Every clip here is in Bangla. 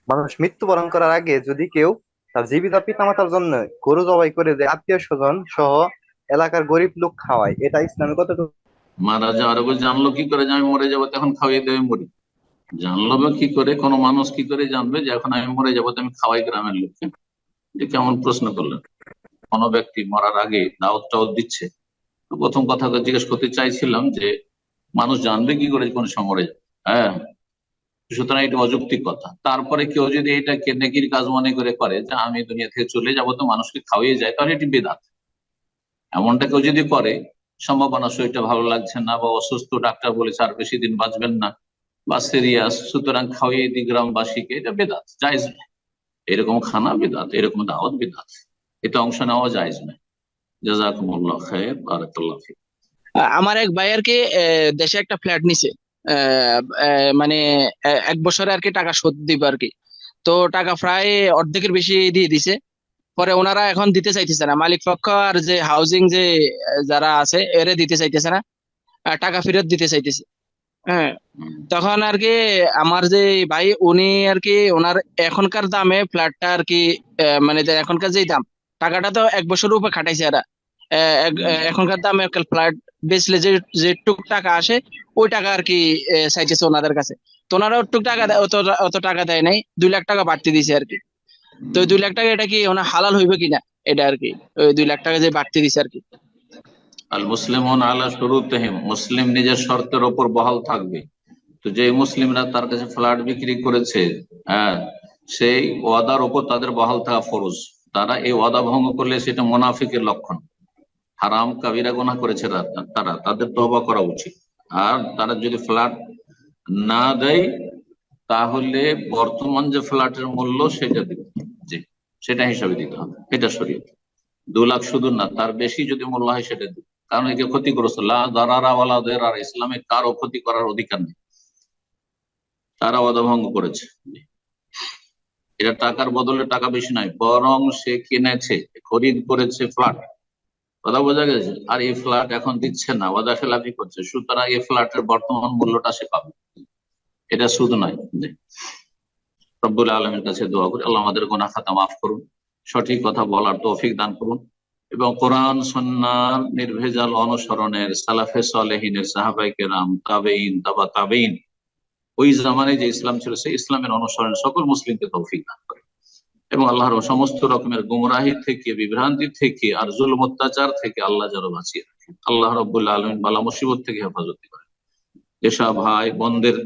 মানুষ মৃত্যুবরণ করার আগে যদি কেউ তার জীবিত পিতামাতার জন্য গরু জবাই করে যে আত্মীয় স্বজন সহ এলাকার গরিব লোক খাওয়ায়, এটা ইসলামে কতটুকু? মারা যাওয়ার আগে জানলো কি করে যে আমি মরে যাবো, তখন খাওয়াই দেবে মরি? জানলো বা কি করে, কোনো মানুষ কি করে জানবে যে এখন আমি মরে যাবো তো আমি খাওয়াই গ্রামের লোককে? যে কেমন প্রশ্ন করলেন। কোনো ব্যক্তি মরার আগে দাওয়াত টাওয়াত দিচ্ছে, তো প্রথম কথা জিজ্ঞেস করতে চাইছিলাম যে মানুষ জানবে কি করে কোন সময় মরে যাবে? হ্যাঁ, সুতরাং এটা অযৌক্তিক কথা। তারপরে কেউ যদি এটাকে নেকির কাজ মনে করে করে যে আমি দুনিয়া থেকে চলে যাব তো মানুষকে খাওয়িয়ে যায়, তাহলে এটি বেদাত। এমনটা কেউ যদি করে, সম্ভাবনা শরীরটা ভালো লাগছে না বা অসুস্থ, ডাক্তার বলেছে আর বেশি দিন বাঁচবেন না বা সিরিয়াস, সুতরাং খাওয়িয়ে দিই গ্রামবাসীকে, এটা বেদাত, জায়েজ নয়। এরকম খানা বেদাত, এরকম দাওয়াত বেদাত, এটা অংশ নেওয়া জায়েজ নয়। জাযাকুমুল্লাহ খায়র, বারাকাল্লাহ ফিক। আমার এক ভাই আর কি দেশে একটা ফ্ল্যাট নিছে। মানে 1 বছরে আর কি টাকা শোধ দিবে আর কি। তো টাকা প্রায় অর্ধেকের বেশি দিয়ে দিছে। পরে ওনারা এখন দিতে চাইতেছে না, মালিক পক্ষ আর যে হাউজিং যে যারা আছে এরে দিতে চাইতেছে না, টাকা ফেরত দিতে চাইতেছে। হ্যাঁ। তখন আর কি আমার যে ভাই উনি আর কি ওনার এখনকার দামে ফ্ল্যাটটা আর কি মানে যে এখনকার যে দাম, টাকাটা তো 1 বছরের উপর খাটাইছে এরা। এখনকার দামে ফ্ল্যাট বেচলে যে যেটুক টাকা আসে ওই টাকা আর কি চাইতেছে ওনাদের কাছে। তো ওনারা ওটুক টাকা অত অত টাকা দেয় নাই, 2 লাখ টাকা বাড়তি দিছে আর কি। তো ওই 2 লাখ টাকা এটা কি ওনার হালাল হইবে কিনা, এটা আর কি ওই 2 লাখ টাকা যে বাড়তি দিছে আর কি। আল মুসলিমুন আলা শুরুতিহিম, মুসলিম নিজের শর্তের ওপর বহাল থাকবে। তো যে মুসলিমরা তার কাছে ফ্ল্যাট বিক্রি করেছে, হ্যাঁ, সেই ওয়াদার ওপর তাদের বহাল থাকা ফরজ। তারা এই ওয়াদা ভঙ্গ করলে সেটা মুনাফিকের লক্ষণ, হারাম কাবিরা গুনাহ করেছে তারা, তাদের তওবা করা উচিত। আর তারা যদি ফ্ল্যাট না দেয়, তাহলে বর্তমান যে ফ্ল্যাটের মূল্য সেটা দিতে হবে, জি, সেটা হিসাবে দিতে হবে। এটা শরীয়ত। 2 লাখ শুধু না, তার বেশি যদি মূল্য হয় সেটা দিতে, কারণ একে ক্ষতিগ্রস্ত, লা দারারা ওয়ালা দিরার, ইসলামে কারো ক্ষতি করার অধিকার নেই। তারা ওয়াদা ভঙ্গ করেছে। এটা টাকার বদলে টাকা বেশি নয়, বরং সে কিনেছে, খরিদ করেছে ফ্ল্যাট, কথা বোঝা গেছে, আর এই ফ্ল্যাট এখন দিচ্ছে না, ওয়াদা খেলাপি করছে, সুতরাং এই ফ্ল্যাটের বর্তমান মূল্যটা সে পাবে, এটা সুদ নয়। রব্বুল আলমীর কাছে দোয়া করি আল্লাহ আমাদের গুনাহ খাতা মাফ করুন, সঠিক কথা বলার তৌফিক দান করুন, এবং কোরআন সুন্নাহর নির্ভেজাল অনুসরণের সালাফে সালেহিনের, সাহাবায়ে কেরাম, তাবেঈন, তাবা তাবেঈন, ওই জামানায় যে ইসলাম ছিল সেই ইসলামের অনুসরণ সকল মুসলিমকে তৌফিক দান করে, এবং আল্লাহর সমস্ত রকমের গুমরাহি থেকে, বিভ্রান্তি থেকে আর জুলম অত্যাচার থেকে আল্লাহ যেন বাঁচিয়ে রাখেন। আল্লাহ রাব্বুল আলামিন বালা মুসিবত থেকে হেফাজত করেন। যেসব ভাই বোনদের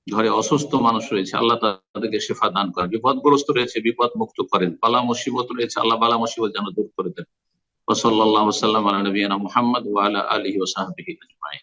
ঘরে অসুস্থ মানুষ রয়েছে, আল্লাহ তাদেরকে শেফা দান করেন। বিপদগ্রস্ত রয়েছে, বিপদ মুক্ত করেন। বালা মুসিবত রয়েছে, আল্লাহ বালা মুসিবত যেন দূর করে দেন। ওয়া সাল্লাল্লাহু ওয়া সাল্লাম আলা নবিয়িনা মুহাম্মদ ওয়া আলা আলিহি ওয়া সাহবিহি আজমাইন।